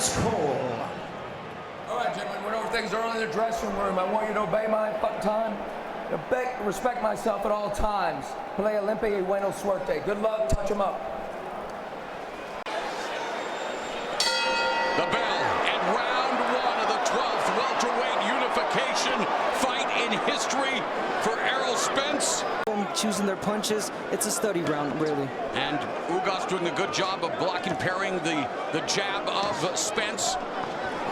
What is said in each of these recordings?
Lance Cole. All right, gentlemen, went over things early in the dressing room. I want you to obey my time. Respect myself at all times. Play Olympia y buena suerte. Good luck. Touch them up. The bell and round one of the 12th welterweight unification fight in history for Errol Spence. Choosing their punches, it's a study round, really. And Ugas doing a good job of blocking, parrying the jab of Spence.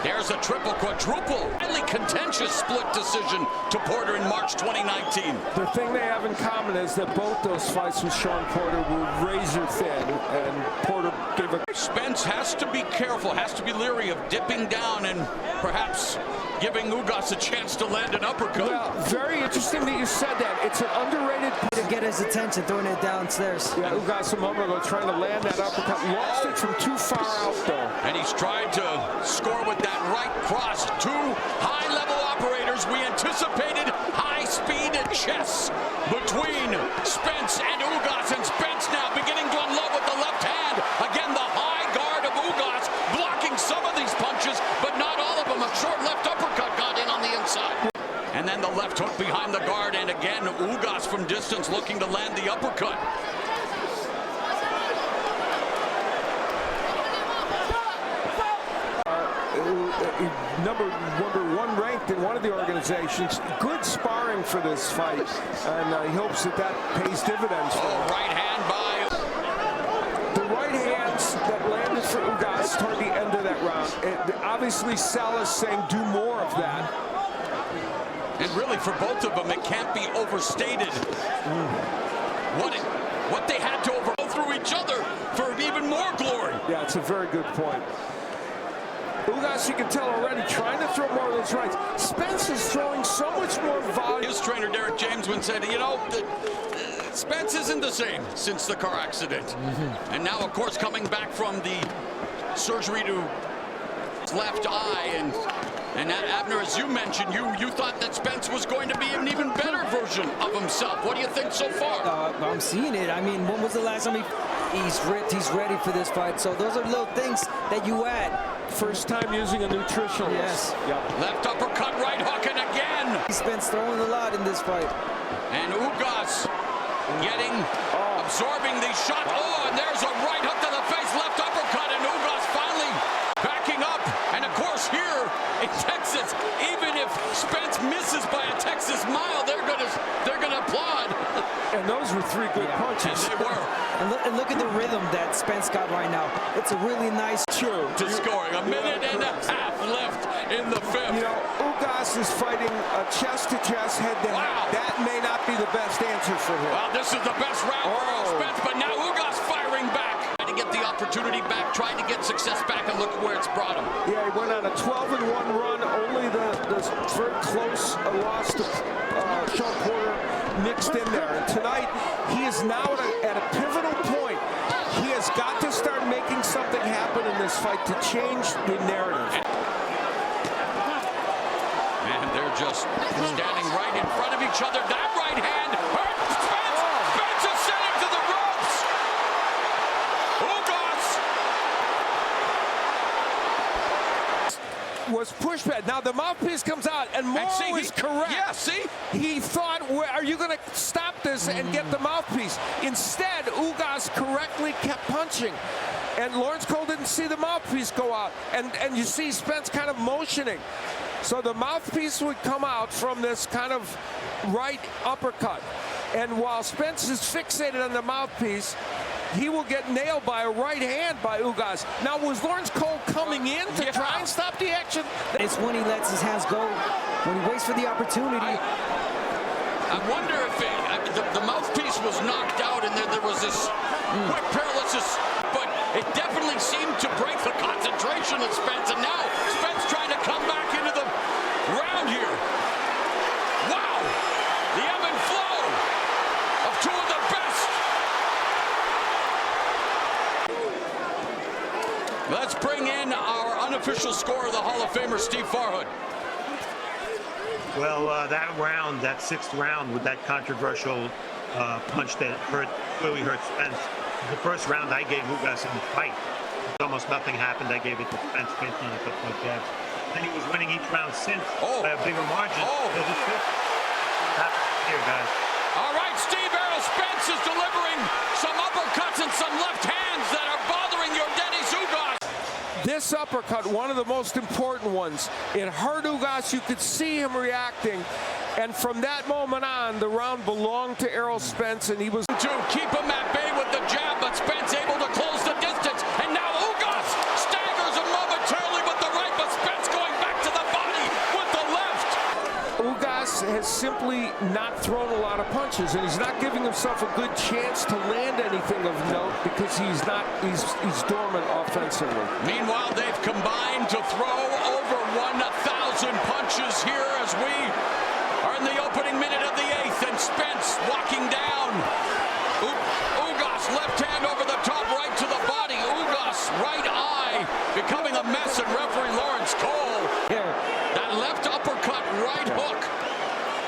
There's a triple, quadruple, highly contentious split decision to Porter in March 2019. The thing they have in common is that both those fights with Shawn Porter were razor thin, and Porter gave a... Spence has to be careful, has to be leery of dipping down and perhaps giving Ugas a chance to land an uppercut. Well, very interesting that you said that. It's an underrated... To get his attention, throwing it downstairs. Yeah, Ugas a moment ago trying to land that uppercut. Lost it from too far out, though. And he's tried to score with that right cross. Two high-level operators. We anticipated high-speed chess between Spence and Ugas. And Spence now beginning to unload with the left hand. Again, the high guard of Ugas blocking some of these punches, but not all of them. A short left uppercut got in on the inside. And then the left hook behind the guard. And again, Ugas from distance looking to land the uppercut. Number one ranked in one of the organizations. Good sparring for this fight, and he hopes that pays dividends for him. Right hand by... The right hands that landed for Ugas toward the end of that round. Obviously, Salas saying do more of that. And really, for both of them, it can't be overstated what they had to overgo through each other for even more glory. Yeah, it's a very good point. Ugas, you can tell already, trying to throw more of those rights. Spence is throwing so much more volume. His trainer, Derek Jamesman, said, you know, Spence isn't the same since the car accident. And now, of course, coming back from the surgery to his left eye. And Abner, as you mentioned, you thought that Spence was going to be an even better version of himself. What do you think so far? I'm seeing it. I mean, when was the last time he's ripped, he's ready for this fight. So those are little things that you add. First time using a nutritionist. Yes. Yep. Left uppercut, right hook, and again. Spence throwing a lot in this fight. And Ugas absorbing the shot. Oh, and there's a right hook to the face, left uppercut, and Ugas finally backing up. And of course here in Texas, even if Spence misses by a Texas mile, they're gonna applaud. And those were three good punches. They were. And look at the rhythm that Spence got right now. It's a really nice to scoring. A minute and a half left in the fifth. You know, Ugas is fighting a chest-to-chest, head-to-head. That may not be the best answer for him. Well, this is the best round for Errol Spence, but now Ugas firing back. Trying to get the opportunity back, trying to get success back, and look where it's brought him. Yeah, he went on a 12-1 run. Only the very close loss to Shawn Porter mixed in there. And tonight, he is now at a pivotal point. He has got to start making something happen in this fight to change the narrative. And they're just standing right in front of each other. That right hand hurt Spence. Spence is sending to the ropes. Ugas Was pushed back. Now the mouthpiece comes out, and Morrow is correct. Yeah, see? He thought, are you going to stop this and get the mouthpiece? Instead, Ugas correctly kept punching. And Lawrence Cole didn't see the mouthpiece go out. And you see Spence kind of motioning. So the mouthpiece would come out from this kind of right uppercut. And while Spence is fixated on the mouthpiece, he will get nailed by a right hand by Ugas. Now, was Lawrence Cole coming in to try and stop the action? It's when he lets his hands go, when he waits for the opportunity. I wonder if the mouthpiece was knocked out and there was this quick paralysis, but it definitely seemed to break the concentration of Spence, and now Spence trying to come back into the round here. Wow! The ebb and flow of two of the best. Let's bring in our unofficial scorer, the Hall of Famer, Steve Farhood. Well, that round, that sixth round with that controversial punch that clearly hurt Spence, the first round I gave Ugas in the fight. almost nothing happened. I gave it to Spence on a couple of jabs. Then he was winning each round since by a bigger margin. Here, guys. All right, Steve, Errol Spence is delivering some uppercuts and some left hands that are bothering Yordenis Ugas. This uppercut, one of the most important ones. It hurt Ugas. You could see him reacting. And from that moment on, the round belonged to Errol Spence, and he was to keep him at bay with the jab, but Spence able to close the distance. And now Ugas staggers him momentarily with the right, but Spence going back to the body with the left. Ugas has simply not thrown a lot of punches, and he's not giving himself a good chance to land anything of note because he's dormant offensively. Meanwhile, they've combined to throw over 1,000 punches here as we are in the opening minute of the 8th, and Spence walking down. Ugas left hand over the top, right to the body. Ugas right eye becoming a mess, and referee Lawrence Cole. That left uppercut, right hook.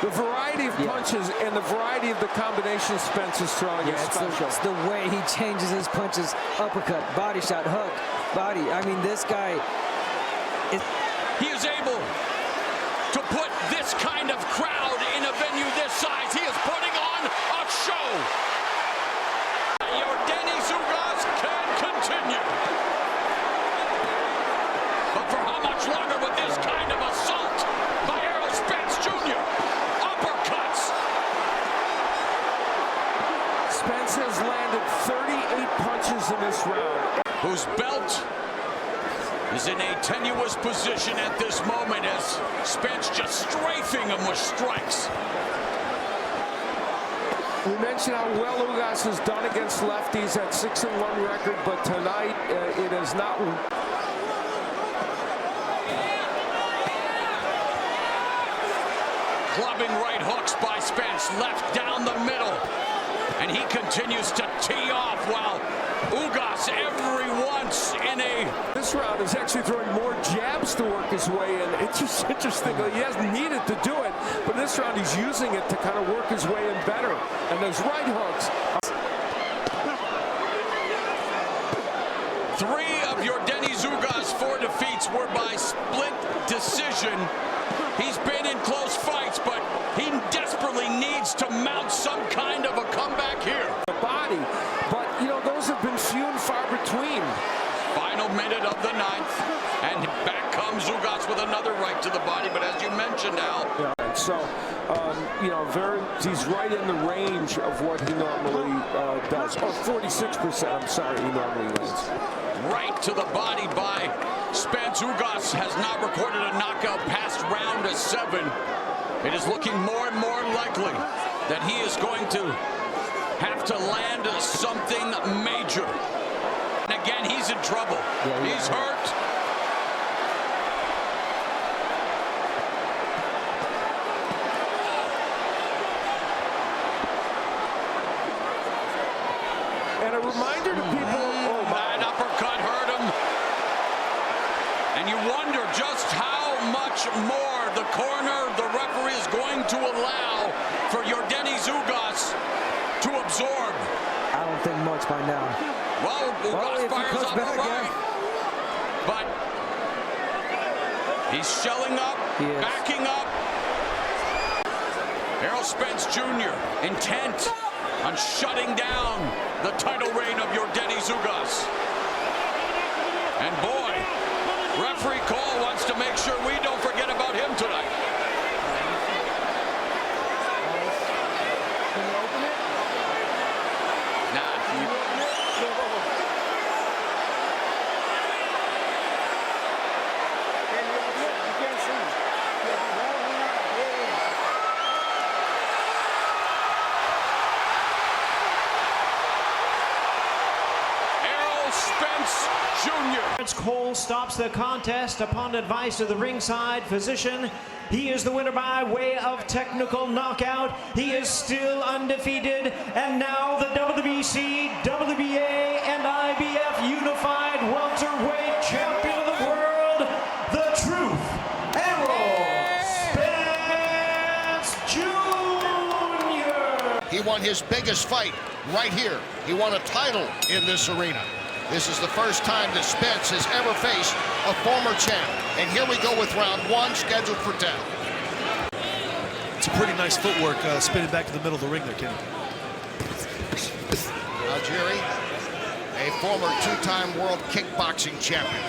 The variety of punches and the variety of the combinations Spence is throwing is special. It's the way he changes his punches. Uppercut, body shot, hook, body. I mean, this guy is... He is able to put this kind of crowd in a venue this size. He is putting on a show. Yordenis Ugas can continue. But for how much longer with this kind of assault by Errol Spence Jr.? Uppercuts. Spence has landed 38 punches in this round. Whose belt is in a tenuous position at this moment as Spence just strafing him with strikes. We mentioned how well Ugas has done against lefties at 6-1 record, but tonight it has not. Clubbing right hooks by Spence, left down the middle. And he continues to tee off while Ugas every once in a... This round is actually throwing more jabs to work his way in. It's just interesting. He hasn't needed to do it, but this round he's using it to kind of work his way in better. And those right hooks. 3 of Yordenis Ugas' 4 defeats were by split decision. He's been in close fights, but he desperately needs to mount some kind of a comeback here. The body, but you know, those have been few and far between. Final minute of the 9th, and back comes Ugas with another right to the body, but as you mentioned, Al. Yeah, so, you know, he's right in the range of what he normally does. Oh, 46%, I'm sorry, he normally lands. Right to the body by Spence. Ugas has not recorded a knockout past round 7. It is looking more and more likely that he is going to have to land something major. And again, he's in trouble. He's hurt. And a reminder to people, that uppercut hurt him. And you wonder just how much more the corner, the referee is going to allow for Yordenis Ugas to absorb. I don't think much by now. Well, Ugas fires up right. But he's shelling up, backing up. Errol Spence Jr. intent on shutting down the title reign of Yordenis Ugas. And boy, referee Cole wants to make sure we don't forget about him tonight. Can you open it? Cole stops the contest upon advice of the ringside physician. He is the winner by way of technical knockout. He is still undefeated. And now the WBC, WBA, and IBF Unified Welterweight Champion of the World, the Truth, Errol Spence Jr. He won his biggest fight right here. He won a title in this arena. This is the first time that Spence has ever faced a former champ. And here we go with round 1, scheduled for 10. It's a pretty nice footwork, spinning back to the middle of the ring there, Kenny. Algieri, a former 2-time world kickboxing champion.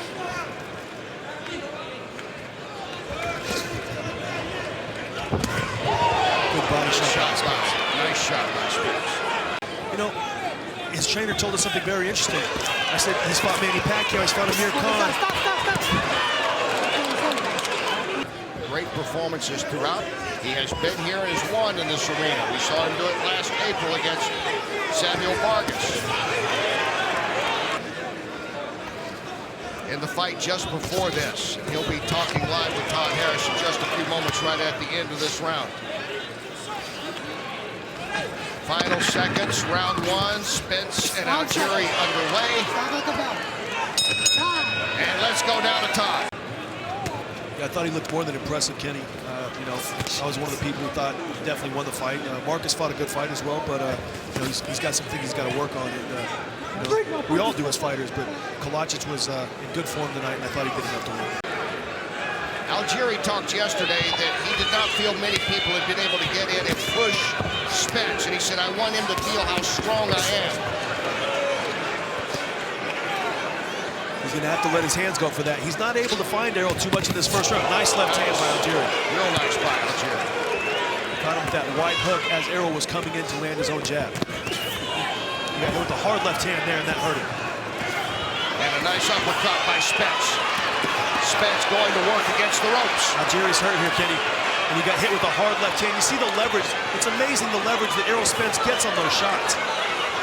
Good body shot. Nice shot by Spence. You know, his trainer told us something very interesting. I said he's fought Manny Pacquiao, he's fought Amir Khan. Great performances throughout. He has been here and has won in this arena. We saw him do it last April against Samuel Vargas. In the fight just before this, and he'll be talking live with Todd Harris in just a few moments right at the end of this round. Final seconds, round 1, Spence and Algieri underway. And let's go down to Todd. Yeah, I thought he looked more than impressive, Kenny. You know, I was one of the people who thought he definitely won the fight. Marcus fought a good fight as well, but you know, he's got some things he's got to work on. And, you know, we all do as fighters, but Kolajic was in good form tonight, and I thought he did enough to win. Algieri talked yesterday that he did not feel many people had been able to get in and push Spence, and he said, I want him to feel how strong I am. He's going to have to let his hands go for that. He's not able to find Errol too much in this first round. Nice left hand by Algieri. Real nice by Algieri. Caught him with that wide hook as Errol was coming in to land his own jab. He got hit with a hard left hand there, and that hurt him. And a nice uppercut by Spence. Spence going to work against the ropes. Algieri's hurt here, Kenny. And he got hit with a hard left hand. You see the leverage. It's amazing the leverage that Errol Spence gets on those shots.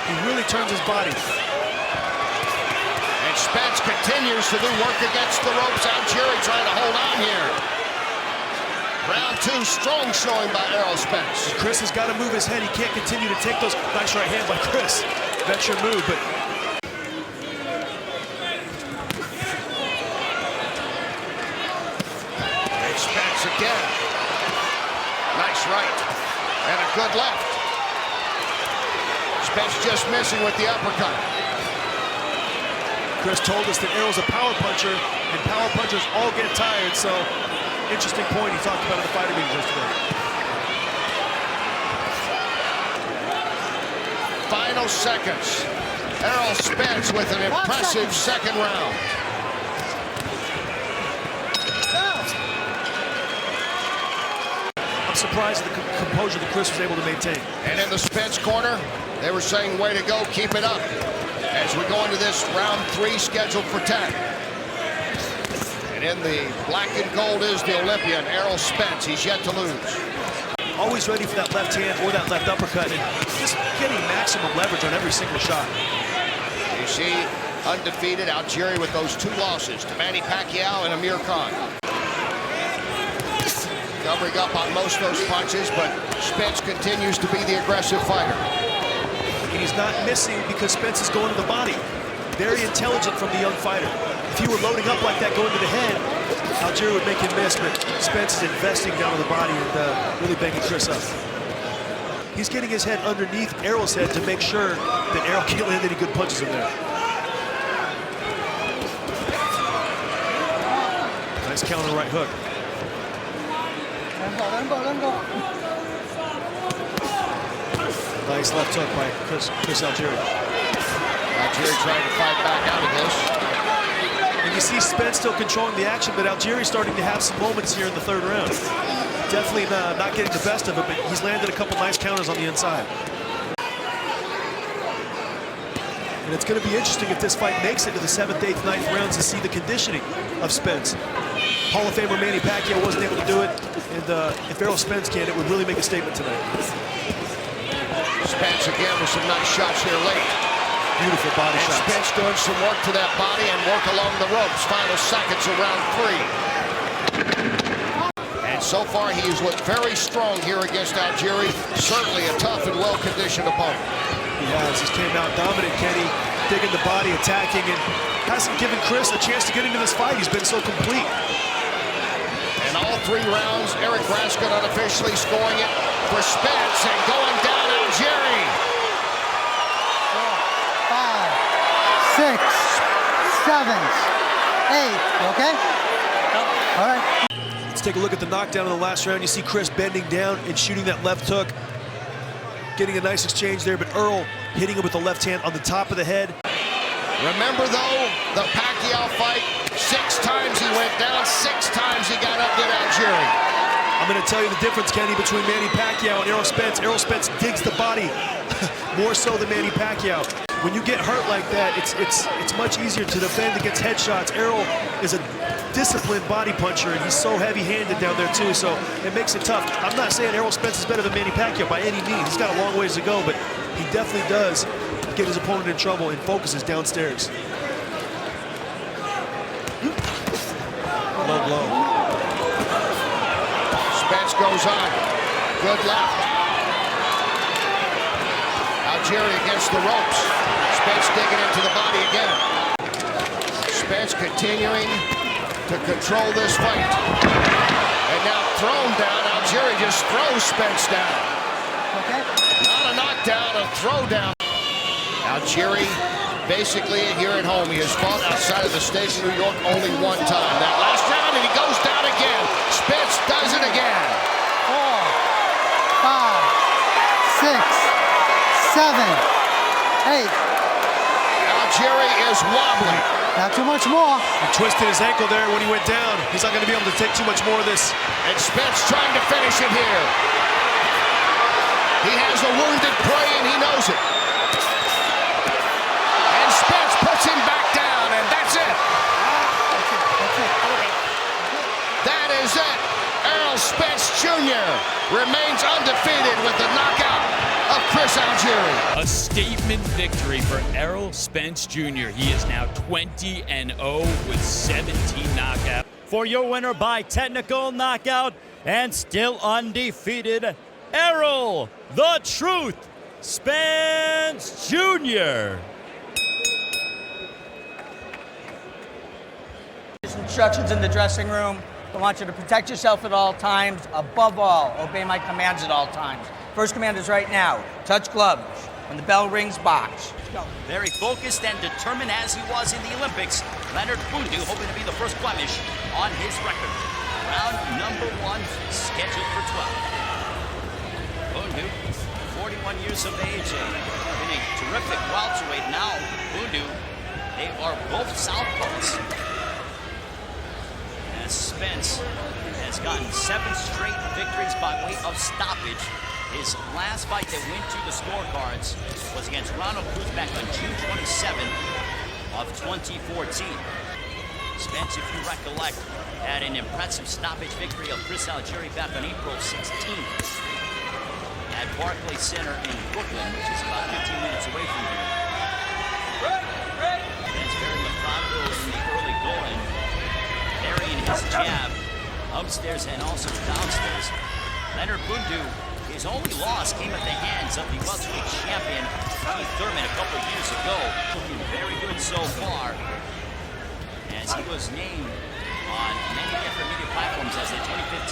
He really turns his body. And Spence continues to do work against the ropes. Algieri trying to hold on here. Round 2, strong showing by Errol Spence. Chris has got to move his head. He can't continue to take those. Nice right hand by Chris. That's your move, but Spence again. Nice right. And a good left. Spence just missing with the uppercut. Chris told us that Errol's a power puncher, and power punchers all get tired, so interesting point he talked about in the fighter meeting yesterday. Final seconds. Errol Spence with an impressive second round. I'm surprised at the composure that Chris was able to maintain. And in the Spence corner, they were saying, way to go, keep it up. As we go into this round 3 scheduled for 10. And in the black and gold is the Olympian, Errol Spence. He's yet to lose. Always ready for that left hand or that left uppercut, and just getting maximum leverage on every single shot. You see, undefeated Algieri with those 2 losses to Manny Pacquiao and Amir Khan. Covering up on most of those punches, but Spence continues to be the aggressive fighter. And he's not missing because Spence is going to the body. Very intelligent from the young fighter. If he were loading up like that going to the head, Algieri would make him miss, but Spence is investing down to the body and really banging Chris up. He's getting his head underneath Errol's head to make sure that Errol can't land any good punches in there. Nice counter right hook. Nice left hook by Chris Algieri. Algieri trying to fight back out of this. And you see Spence still controlling the action, but Algieri's starting to have some moments here in the 3rd round. Definitely not getting the best of it, but he's landed a couple nice counters on the inside. And it's going to be interesting if this fight makes it to the 7th, 8th, 9th rounds to see the conditioning of Spence. Hall of Famer Manny Pacquiao wasn't able to do it, and if Errol Spence can, it would really make a statement tonight. Spence again with some nice shots here late. Beautiful body and shots. Spence doing some work to that body and work along the ropes. Final seconds of round 3. And so far he has looked very strong here against Algieri. Certainly a tough and well-conditioned opponent. He has. He's came out dominant, Kenny, digging the body, attacking, and hasn't given Chris a chance to get into this fight. He's been so complete. And all 3 rounds, Eric Raskin unofficially scoring it for Spence and going down Algieri. 5, 6. 7s, 8. Okay? All right. Let's take a look at the knockdown in the last round. You see Chris bending down and shooting that left hook. Getting a nice exchange there, but Errol hitting him with the left hand on the top of the head. Remember, though, the Pacquiao fight, 6 times he went down, 6 times he got up, did Algieri. I'm going to tell you the difference, Kenny, between Manny Pacquiao and Errol Spence. Errol Spence digs the body more so than Manny Pacquiao. When you get hurt like that, it's much easier to defend against headshots. Errol is a disciplined body puncher, and he's so heavy-handed down there, too, so it makes it tough. I'm not saying Errol Spence is better than Manny Pacquiao by any means. He's got a long ways to go, but he definitely does get his opponent in trouble and focuses downstairs. Low blow. Spence goes on. Good left. Algieri against the ropes. Spence digging into the body again. Spence continuing to control this fight. And now thrown down. Algieri just throws Spence down. Okay. Not a knockdown, a throwdown. Algieri, basically here at home, he has fought outside of the state of New York only one time. That last round, and he goes down again. Spence does it again. 4, 5, 6, 7, 8. Algieri is wobbling. Not too much more. He twisted his ankle there when he went down. He's not going to be able to take too much more of this. And Spence trying to finish it here. He has a wounded prey, and he knows it. And Spence puts him back down, and that's it. That is it. Errol Spence Jr. remains undefeated with the knockout of Chris Algieri. A statement victory for Errol Spence Jr. He is now 20-0 with 17 knockouts. For your winner by technical knockout and still undefeated, Errol the Truth Spence Jr. Instructions in the dressing room. I want you to protect yourself at all times. Above all, obey my commands at all times. First command is right now. Touch gloves. When the bell rings, box. Let's go. Very focused and determined as he was in the Olympics. Leonard Bundu hoping to be the first blemish on his record. Round number 1 scheduled for 12. Bundu, 41 years of age, been a terrific welterweight. Now Bundu, they are both southpaws. As Spence has gotten 7 straight victories by way of stoppage. His last fight that went to the scorecards was against Ronald Cruz back on June 27th of 2014. Spence, if you recollect, had an impressive stoppage victory of Chris Algieri back on April 16th at Barclays Center in Brooklyn, which is about 15 minutes away from here. Spence very methodical in the early going, varying his jab upstairs and also downstairs. Leonard Bundu, his only loss came at the hands of the welterweight champion, Keith Thurman, a couple of years ago. Looking very good so far, as he was named on many different media platforms as the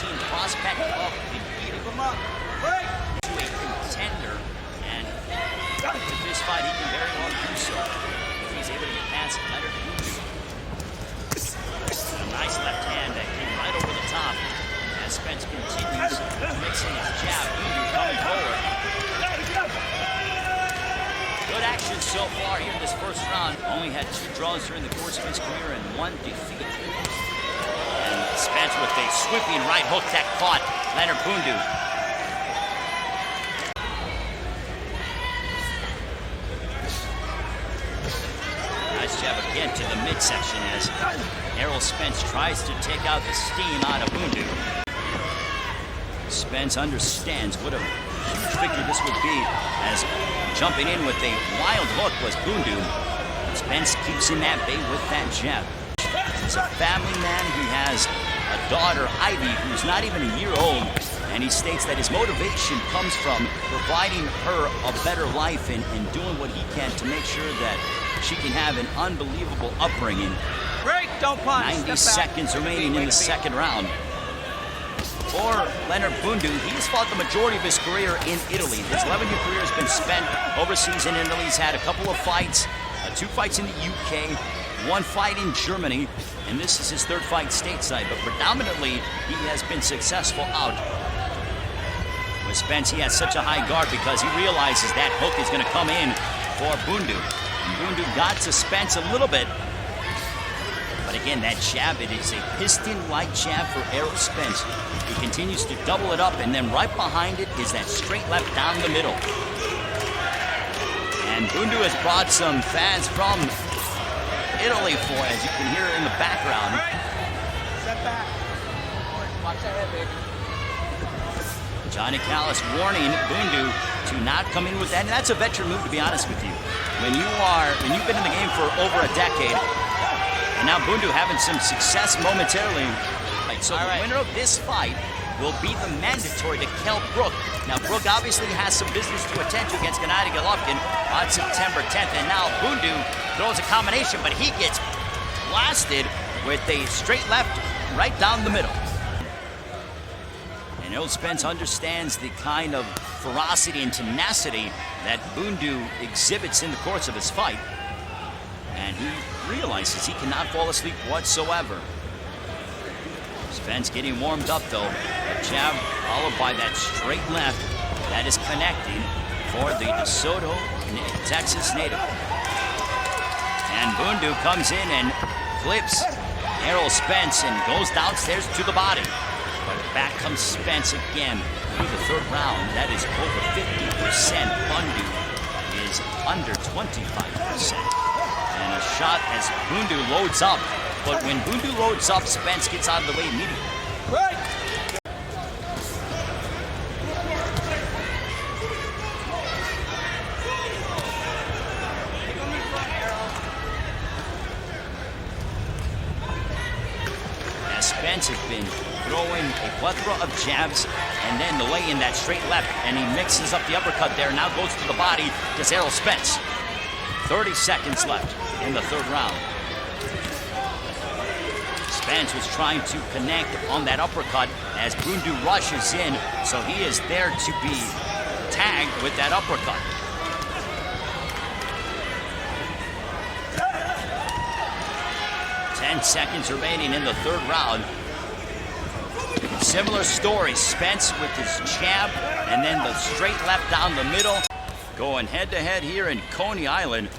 2015 prospect of the year. To a contender, and with this fight, he can very well do so if he's able to get past Leonard Bundu. A nice left hand that came right over the top. As Spence continues mixing his jab, Bundu coming forward. Good action so far here in this first round. Only had 2 draws during the course of his career and 1 defeat. And Spence with a sweeping right hook that caught Leonard Bundu. Nice jab again to the midsection as Errol Spence tries to take out the steam out of Bundu. Spence understands what a huge victory this would be, as jumping in with a wild hook was Bundu. Spence keeps in that bait with that jab. He's a family man. He has a daughter, Ivy, who's not even a year old, and he states that his motivation comes from providing her a better life and doing what he can to make sure that she can have an unbelievable upbringing. Break, don't punch. 90 seconds remaining in the second round. For Leonard Bundu, he's fought the majority of his career in Italy. His 11-year career has been spent overseas in Italy. He's had a couple of fights, 2 fights in the UK, one fight in Germany, and this is his third fight stateside, but predominantly he has been successful out. With Spence, he has such a high guard because he realizes that hook is going to come in for Bundu. And Bundu got to Spence a little bit, but again, that jab, it is a piston-like jab for Errol Spence. He continues to double it up, and then right behind it is that straight left down the middle. And Bundu has brought some fans from Italy for, as you can hear in the background. Step back. Watch that head, baby. Johnny Callis warning Bundu to not come in with that. And that's a veteran move, to be honest with you. When you've been in the game for over a decade, and now Bundu having some success momentarily. So the winner of this fight will be the mandatory to Kell Brook. Now, Brook obviously has some business to attend to against Gennady Golovkin on September 10th. And now Bundu throws a combination, but he gets blasted with a straight left right down the middle. And Errol Spence understands the kind of ferocity and tenacity that Bundu exhibits in the course of his fight. And he realizes he cannot fall asleep whatsoever. Spence getting warmed up though. A jab followed by that straight left that is connecting for the DeSoto, Texas native. And Bundu comes in and flips Errol Spence and goes downstairs to the body. But back comes Spence again through the third round. That is over 50%. Bundu is under 25%. And a shot as Bundu loads up. But when Bundu loads up, Spence gets out of the way immediately. Right. As Spence has been throwing a plethora of jabs and then the lay in that straight left, and he mixes up the uppercut there, now goes to the body to Errol Spence. 30 seconds left in the third round. Spence was trying to connect on that uppercut as Bundu rushes in, so he is there to be tagged with that uppercut. Ten seconds remaining in the third round. Similar story, Spence with his jab and then the straight left down the middle. Going head to head here in Coney Island.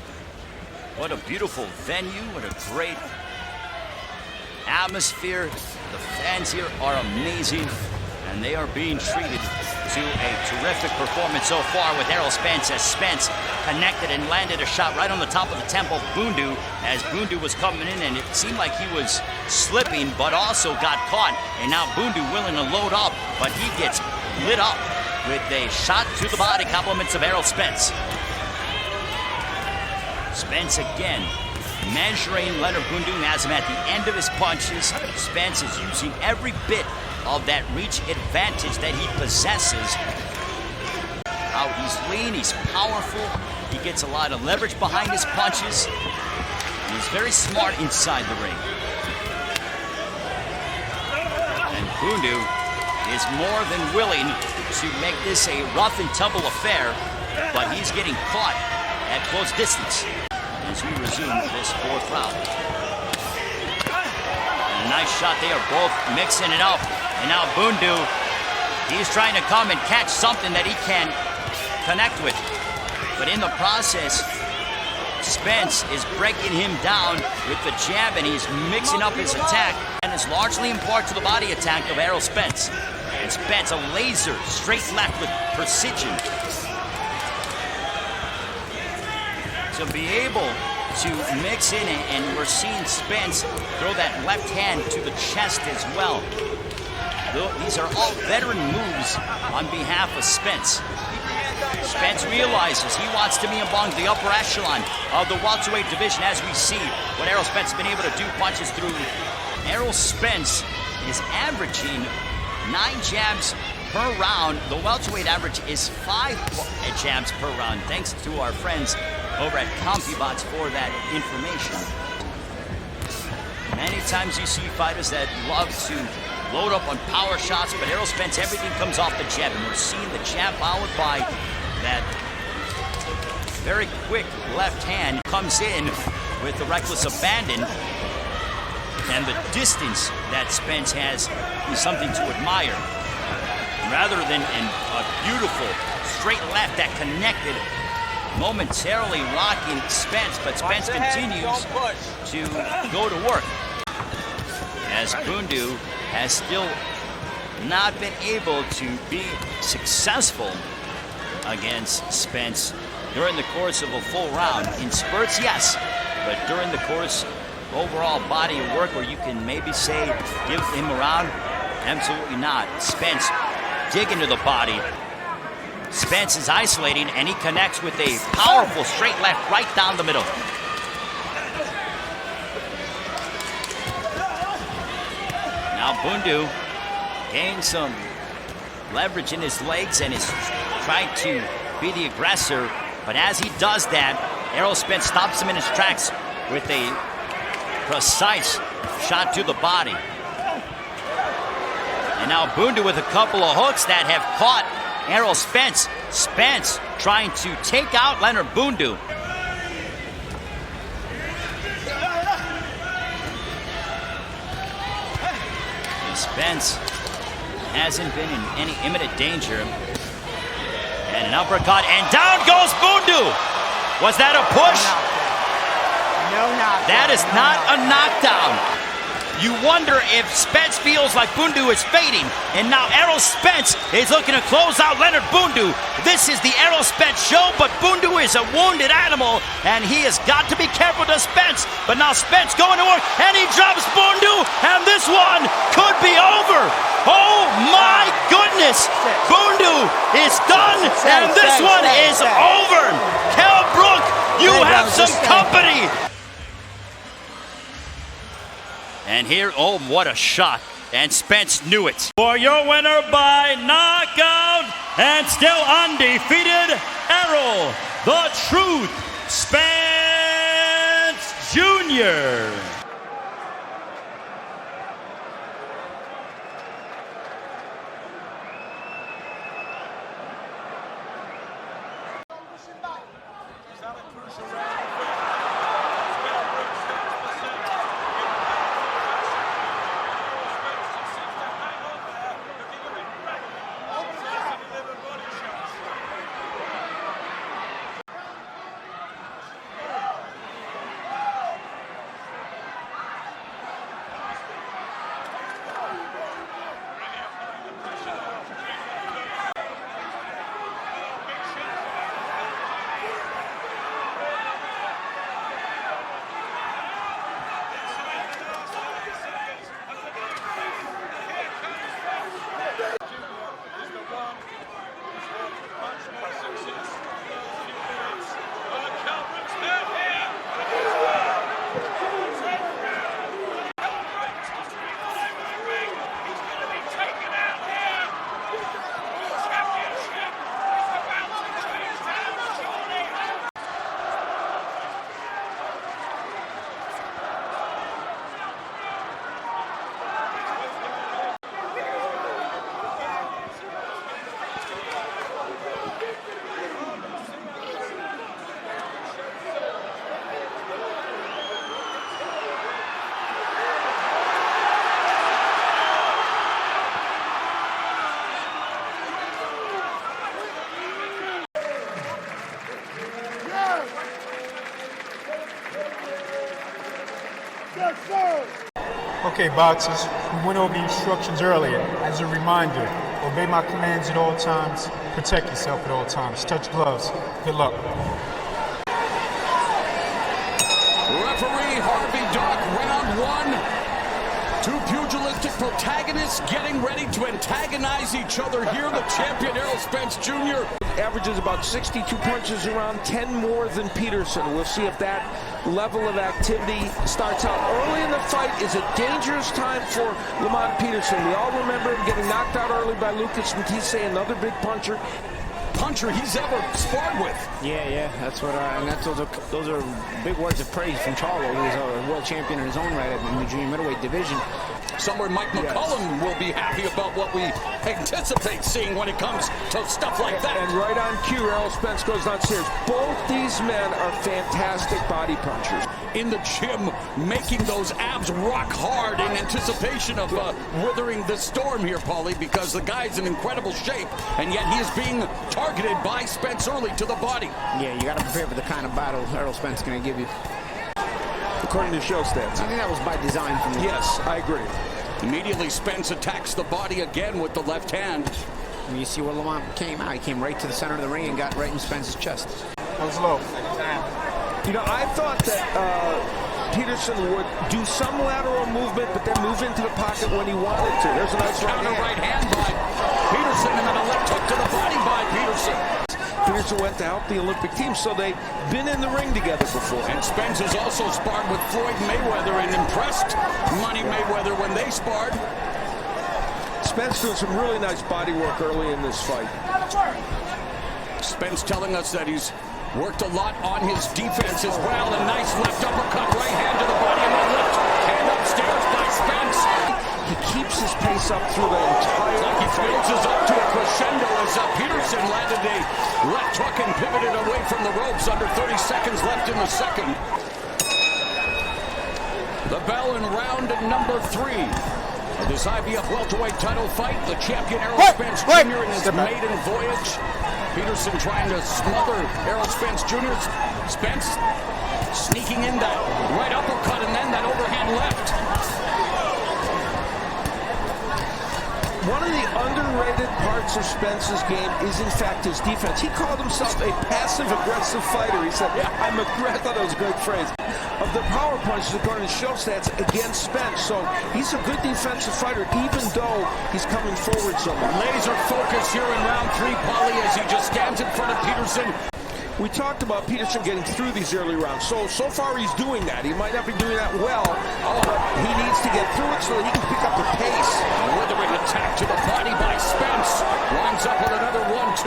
What a beautiful venue, what a great atmosphere. The fans here are amazing, and they are being treated to a terrific performance so far with Errol Spence, as Spence connected and landed a shot right on the top of the temple of Bundu as Bundu was coming in, and it seemed like he was slipping but also got caught. And now Bundu willing to load up, but he gets lit up with a shot to the body, compliments of Errol Spence. Spence again measuring Leonard Bundu, has him at the end of his punches. Spence is using every bit of that reach advantage that he possesses. How he's lean, he's powerful, he gets a lot of leverage behind his punches, and he's very smart inside the ring. And Bundu is more than willing to make this a rough and tumble affair, but he's getting caught at close distance as we resume this fourth round. And a nice shot. They are both mixing it up. And now Bundu, he's trying to come and catch something that he can connect with. But in the process, Spence is breaking him down with the jab, and he's mixing up his attack. And it's largely in part to the body attack of Errol Spence. And Spence, a laser, straight left with precision. To be able to mix in, and we're seeing Spence throw that left hand to the chest as well. These are all veteran moves on behalf of Spence. Spence realizes he wants to be among the upper echelon of the welterweight division, as we see what Errol Spence has been able to do, punches through. Errol Spence is averaging 9 jabs per round. The welterweight average is 5 jabs per round, thanks to our friends over at CompuBox for that information. Many times you see fighters that love to load up on power shots, but Errol Spence, everything comes off the jab, and we're seeing the jab followed by that very quick left hand comes in with the reckless abandon. And the distance that Spence has is something to admire. Rather than a beautiful straight left that connected, momentarily rocking Spence, but Spence continues to go to work. As Bundu has still not been able to be successful against Spence during the course of a full round. In spurts, yes, but during the course, overall body of work where you can maybe say give him a round, absolutely not. Spence digging to the body. Spence is isolating, and he connects with a powerful straight left right down the middle. Now Bundu gains some leverage in his legs and is trying to be the aggressor. But as he does that, Errol Spence stops him in his tracks with a precise shot to the body. And now Bundu with a couple of hooks that have caught Errol Spence. Spence trying to take out Leonard Bundu. Spence hasn't been in any imminent danger. And an uppercut, and down goes Bundu. Was that a push? No knockdown. That is not a knockdown. You wonder if Spence feels like Bundu is fading. And now Errol Spence is looking to close out Leonard Bundu. This is the Errol Spence show, but Bundu is a wounded animal, and he has got to be careful to Spence. But now Spence going to work, and he drops Bundu, and this one could be over. Oh my goodness! Bundu is done, and this one is over. Kell Brook, you have some company. And here, oh, what a shot. And Spence knew it. For your winner by knockout and still undefeated, Errol, the Truth, Spence Jr. Okay, boxers, we went over the instructions earlier. As a reminder, obey my commands at all times, protect yourself at all times, touch gloves. Good luck. Referee Harvey Duck, round one. Two pugilistic protagonists getting ready to antagonize each other here. The champion Errol Spence Jr. averages about 62 punches around, 10 more than Peterson. We'll see if that level of activity starts out early in the fight. Is a dangerous time for Lamont Peterson. We all remember him getting knocked out early by Lucas Matisse, another big puncher he's ever sparred with. Yeah, that's what. And those are big words of praise from Charlo, who was a world champion in his own right in the junior middleweight division. Somewhere Mike McCullum will be happy about what we anticipate seeing when it comes to stuff like that. And right on cue, Errol Spence goes downstairs. Both these men are fantastic body punchers. in the gym making those abs rock hard in anticipation of withering the storm here, Paulie, because the guy's in incredible shape, and yet he is being targeted by Spence early to the body. Yeah, you got to prepare for the kind of battle Errol Spence is going to give you. According to show stats. I think that was by design from the Yes, I agree. Immediately, Spence attacks the body again with the left hand. You see where Lamont came out. He came right to the center of the ring and got right in Spence's chest. That was low. You know, I thought that Peterson would do some lateral movement, but then move into the pocket when he wanted to. There's a nice right hand by Peterson, and then a left hook to the body by Peterson. Peterson went to help the Olympic team, so they've been in the ring together before. And Spence has also sparred with Floyd Mayweather and impressed Money Mayweather when they sparred. Spence doing some really nice body work early in this fight. Spence telling us that he's worked a lot on his defense as well. A nice left uppercut, right hand to the body, and then left hand upstairs by Spence. He keeps his pace up through the entire like he builds us up to a crescendo as Peterson landed a left hook and pivoted away from the ropes. Under 30 seconds left in the second. The bell in round number 3 of this IBF welterweight title fight. The champion Errol Spence Jr. in his maiden voyage. Peterson trying to smother Errol Spence Jr. Spence sneaking in that right uppercut and then that overhand left. One of the underrated parts of Spence's game is, in fact, his defense. He called himself a passive-aggressive fighter. He said, I'm aggressive. I thought that was a great phrase. Of the power punches, according to show stats, against Spence. So he's a good defensive fighter, even though he's coming forward so much. Laser focus here in round 3, Paulie, as he just stands in front of Peterson. We talked about Peterson getting through these early rounds. So far he's doing that. He might not be doing that well, but he needs to get through it so that he can pick up the pace. Withering attack to the body by Spence. Winds up with another 1-2.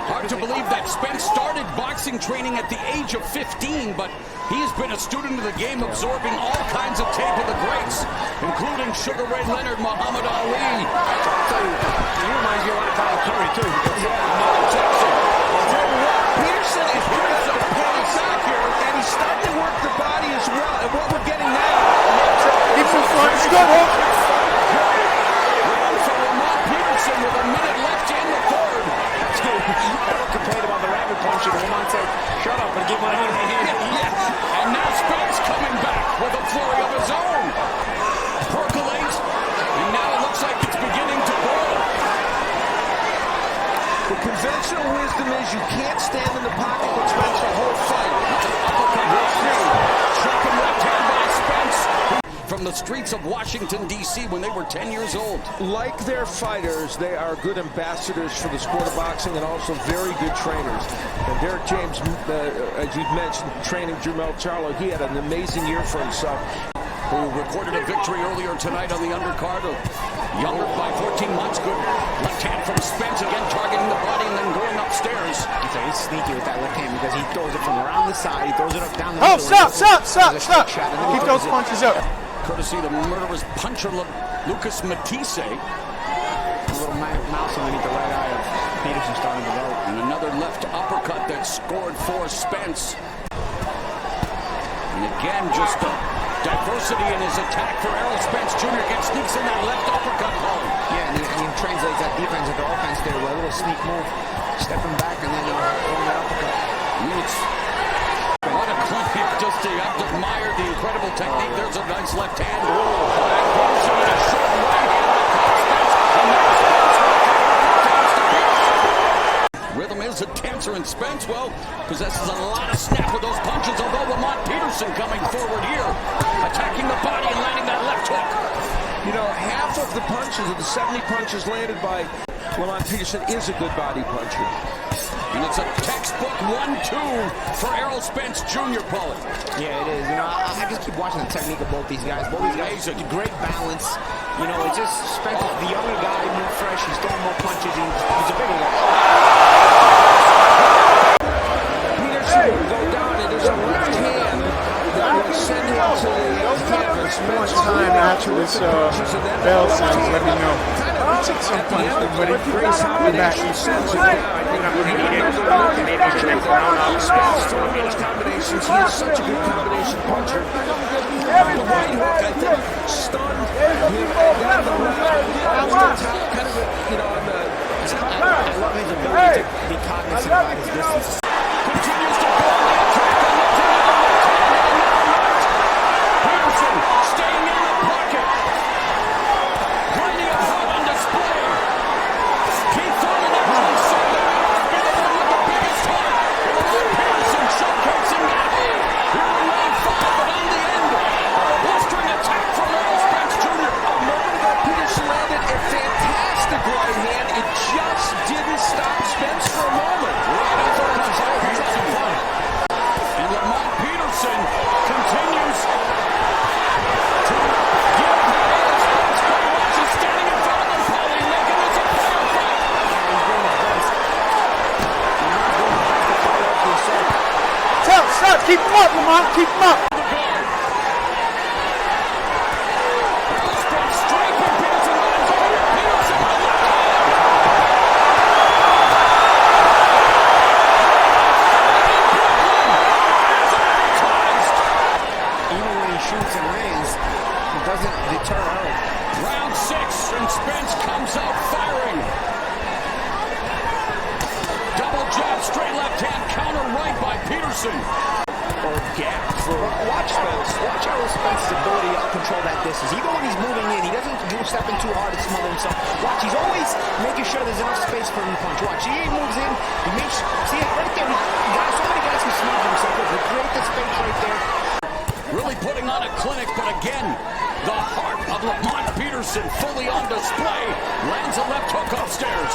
Hard to believe that Spence started boxing training at the age of 15, but he has been a student of the game, absorbing all kinds of tape of the greats, including Sugar Ray Leonard, Muhammad Ali. I'll tell you, he reminds me a lot of Kyle Curry, too. Peterson is picking up the pace out here, and he's starting to work the body as well. And what we're getting now, keeps in front. It's good, huh? For Lamont Peterson with a minute left in the third. Errol complained about the rabbit punch, and Lamont said, shut up and give my hand. And now Spence coming back with a flurry of his own. Percolates, and now it looks like it's beginning to boil. The conventional wisdom is you can't stand in the pocket with Spence the whole fight. Trucking left hand by Spence. From the streets of Washington, D.C. when they were 10 years old. Like their fighters, they are good ambassadors for the sport of boxing and also very good trainers. And Derek James, as you mentioned, training Jermell Charlo, he had an amazing year for himself. Who recorded a victory earlier tonight on the undercard of younger by 14 months. Good left hand from Spence, again targeting the body and then going upstairs. He's sneaky with that left hand because he throws it from around the side, he throws it up down the middle. Oh, stop. Keep those punches up. Courtesy of the murderous puncher Lucas Matisse. A little mouse underneath the right eye of Peterson starting to develop. And another left uppercut that scored for Spence. And again, just diversity in his attack for Errol Spence Jr. Again, sneaks in that left uppercut, Paul. Yeah, and he translates that defense into offense there with a little sneak move, stepping back and then throwing that uppercut. What a climb, just to admire the incredible technique. There's a nice left hand. Rhythm is a dancer, and Spence, well, possesses a lot of snap with those punches, although Lamont Peterson coming forward here, attacking the body and landing that left hook. You know, half of the punches, of the 70 punches landed by Lamont Peterson, is a good body puncher. And it's a textbook 1-2 for Errol Spence Jr., Paul. Yeah, it is. You know, I just keep watching the technique of both these guys. Both these guys, great balance. You know, it's just Spence, the younger guy, more fresh. He's throwing more punches. He's a bigger guy. Peterson will go down. It is a left hand that will send him to the canvas. One time after this bell sounds, let me know. Some punch, but it brings out the back. He said, I think I'm going to need it. Maybe the next round up. Spence throwing those combinations. He is such a good combination puncher. The right hook, I think, stunned. Kind of, you know, on the. I love his ability to be cognizant about his distance. Continues to go. Peterson staying in the pocket. Plenty of heart on display. Keith Thurman at one side. With the biggest heart. Peterson showcasing that heart. Here in round 5, but on the end. A blustering attack from Errol Spence Jr. A moment ago, Peterson landed a fantastic right hand. It just didn't stop Spence for a moment. And Lamont Peterson continues to give the Spence, but watch is standing in front of him, Paulie, making this a fair fight. Stop, keep him up, Lamont, keep him up. Doesn't deter Errol. Round 6, and Spence comes out firing. Double jab, straight left hand, counter right by Peterson. Or gap for watch Spence. Watch Errol Spence's ability to control that distance. Even when he's moving in, he doesn't do stepping too hard to smother himself. Watch, he's always making sure there's enough space for him to punch. Watch, he moves in, he makes, see right there, so many guys can smother themselves. They create the space right there. Really putting on a clinic, but again, the heart of Lamont Peterson fully on display. Lands a left hook upstairs.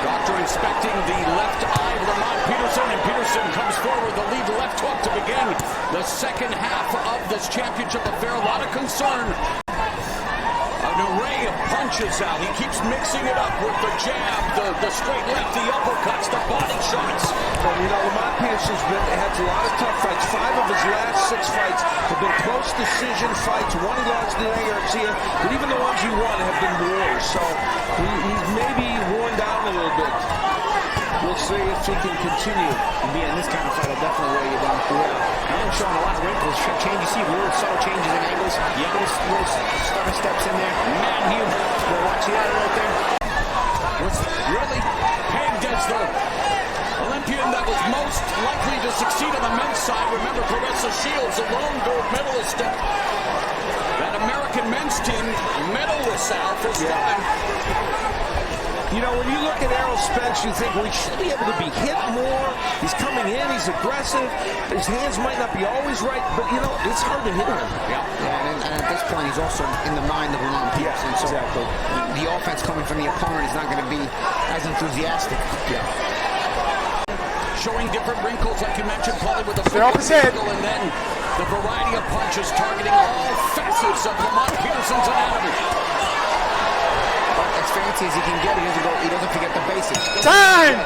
Doctor inspecting the left eye of Lamont Peterson, and Peterson comes forward the lead left hook to begin the second half of this championship affair. A lot of concern. An array of punches out. He keeps mixing it up with the jab, the straight left, the uppercuts, the body shots. Well, you know, Lamont Peterson's had a lot of tough fights. 5 of his last 6 fights have been close decision fights. One he lost to Garcia, but even the ones he won have been wars. So he's maybe worn down a little bit. We'll see if he can continue. Being in this kind of fight, I'll definitely weigh you down. Yeah. I'm showing a lot of wrinkles. Change. You see little subtle changes in angles. Yeah. Little stutter steps in there. Man, you watch the other right there. Was really pegged as the Olympian that was most likely to succeed on the men's side. Remember, Clarissa Shields, a lone gold medalist. That American men's team medalist out this time. You know, when you look at Errol Spence, you think, well, he should be able to be hit more. He's coming in, he's aggressive. His hands might not be always right, but, you know, it's hard to hit him. Yeah, and at this point, he's also in the mind of Lamont Peterson. Yeah, exactly. So the offense coming from the opponent is not going to be as enthusiastic. Yeah. Showing different wrinkles, like you mentioned, Paulie, with the opposite. and then the variety of punches targeting all facets of Lamont Peterson's anatomy. As fancy as he can get, he doesn't forget the basics. Time!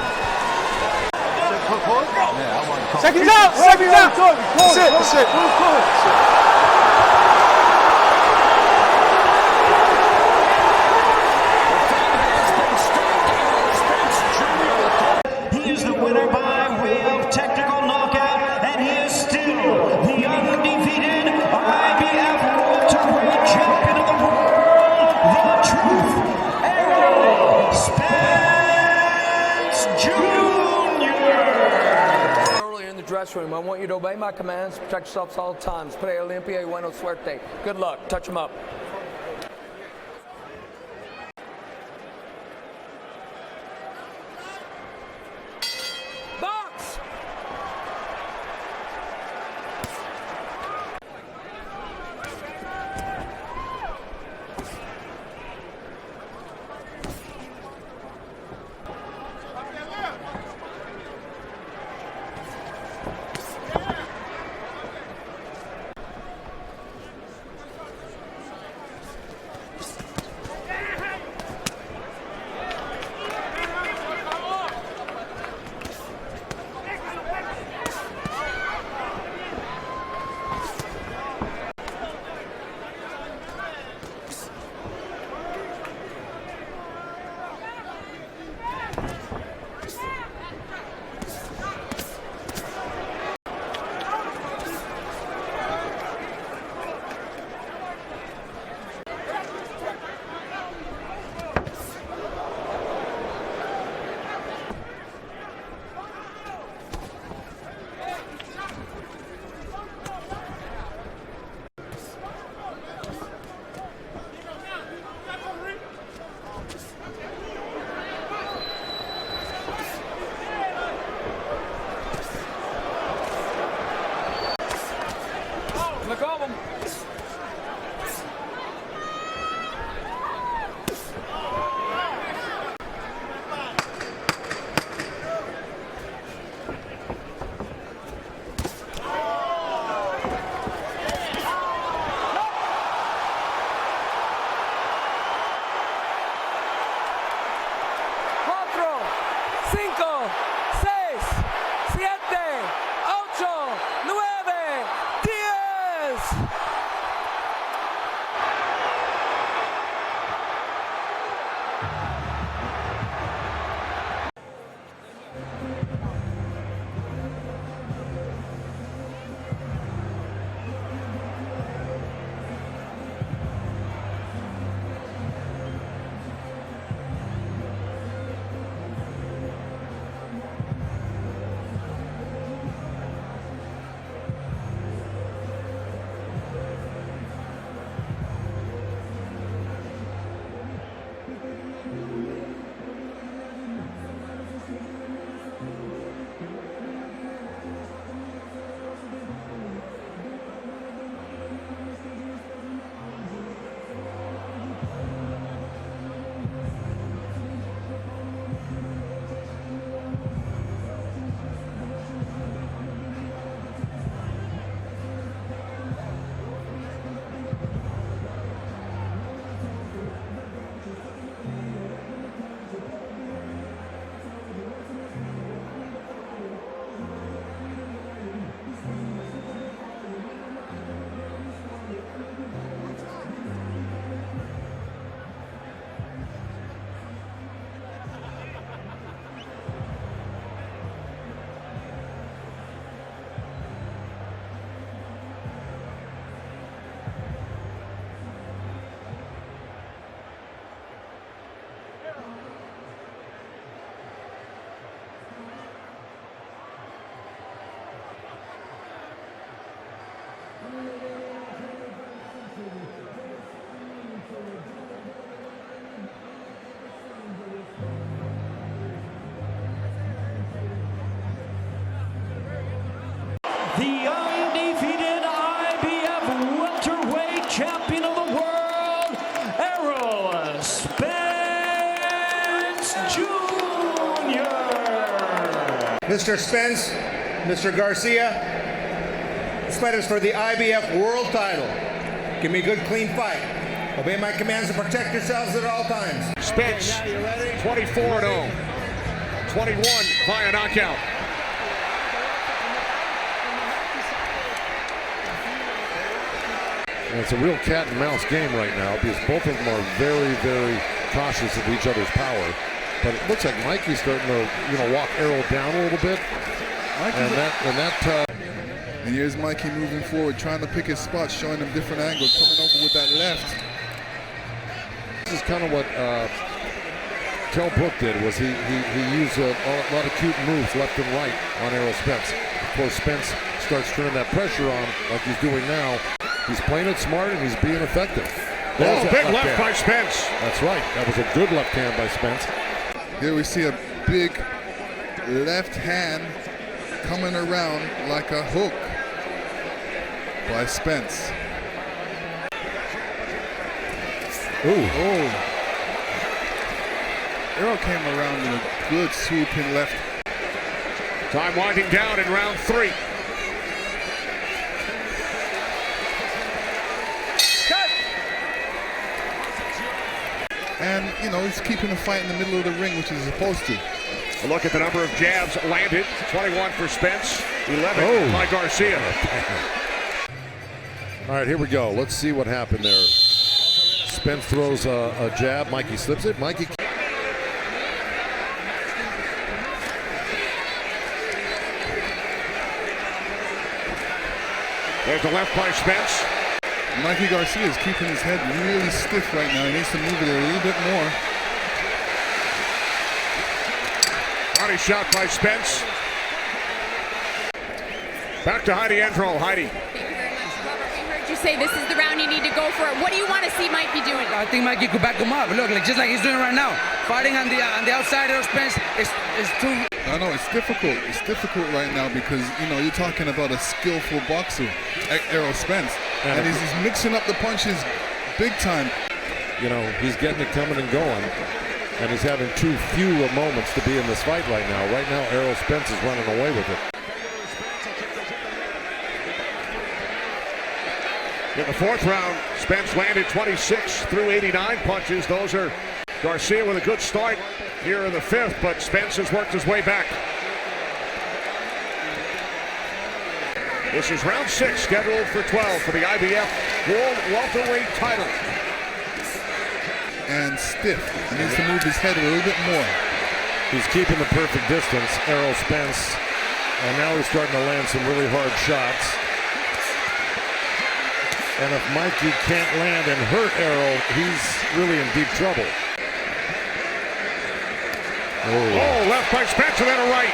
Seconds out! Seconds out! That's it, that's it. He is the winner by way of technical knockout, and he is still the undefeated IBF welterweight champion of the world, the truth. Errol Spence Jr. Earlier in the dressing room, I want you to obey my commands, protect yourselves at all times. Play Olympia y buena suerte. Good luck. Touch him up. Box! the undefeated IBF welterweight champion of the world, Errol Spence Jr. Mr. Spence, Mr. Garcia, this fight is for the IBF world title. Give me a good, clean fight. Obey my commands and protect yourselves at all times. Spence, 24-0, 21 via knockout. And it's a real cat and mouse game right now because both of them are very, very cautious of each other's power. But it looks like Mikey's starting to, walk Errol down a little bit. And here's Mikey moving forward, trying to pick his spot, showing him different angles, coming over with that left. This is kind of what Kell Brook did, was he used a lot of cute moves left and right on Errol Spence. Of course, Spence starts turning that pressure on like he's doing now. He's playing it smart and he's being effective. There's a big left by Spence. That's right. That was a good left hand by Spence. Here we see a big left hand coming around like a hook by Spence. Ooh. Oh. Errol came around in a good swooping left. Time winding down in round 3. And, he's keeping the fight in the middle of the ring, which he's supposed to. A look at the number of jabs landed. 21 for Spence, 11 by Garcia. All right, here we go. Let's see what happened there. Spence throws a jab. Mikey slips it. Mikey. There's a left by Spence. Mikey Garcia is keeping his head really stiff right now. He needs to move it a little bit more. Body shot by Spence. Back to Heidi Endrol. Heidi. Thank you very much, Robert. We heard you say this is the round you need to go for it. What do you want to see Mikey doing? I think Mikey could back him up. Look, just like he's doing right now. Fighting on the outside of Spence is too. I know it's difficult. It's difficult right now because you're talking about a skillful boxer, Errol Spence, and he's mixing up the punches big time. He's getting it coming and going, and he's having too few moments to be in this fight right now. Right now, Errol Spence is running away with it. In the 4th round, Spence landed 26 through 89 punches. Those are Garcia with a good start here in the 5th, but Spence has worked his way back. This is round 6, scheduled for 12 for the IBF World Welterweight title. And stiff. He needs to move his head a little bit more. He's keeping the perfect distance, Errol Spence, and now he's starting to land some really hard shots. And if Mikey can't land and hurt Errol, he's really in deep trouble. Oh, left by Spence and then a right.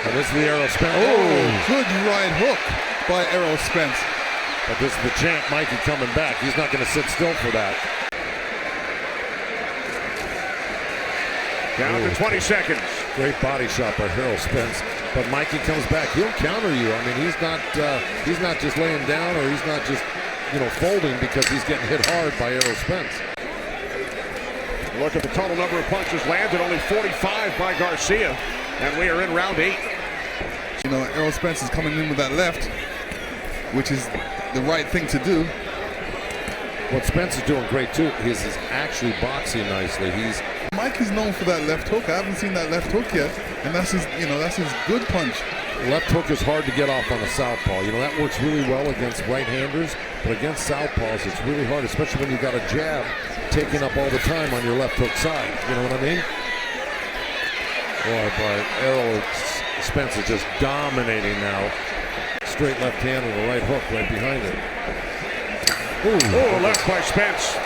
And this is the Errol Spence. Oh, good right hook by Errol Spence. But this is the champ, Mikey, coming back. He's not going to sit still for that. Down to 20 seconds. Great body shot by Errol Spence. But Mikey comes back. He'll counter you. I mean, he's not just laying down, or he's not just folding because he's getting hit hard by Errol Spence. Look at the total number of punches landed, only 45 by Garcia, and we are in round 8. Errol Spence is coming in with that left, which is the right thing to do. What Spence is doing great too is he's actually boxing nicely. Mikey's known for that left hook. I haven't seen that left hook yet, and that's his good punch. Left hook is hard to get off on a southpaw. That works really well against right-handers, but against southpaws it's really hard, especially when you've got a jab taking up all the time on your left hook side. You know what I mean? Boy, but Errol Spence is just dominating now. Straight left hand with a right hook right behind it. Oh, left by Spence.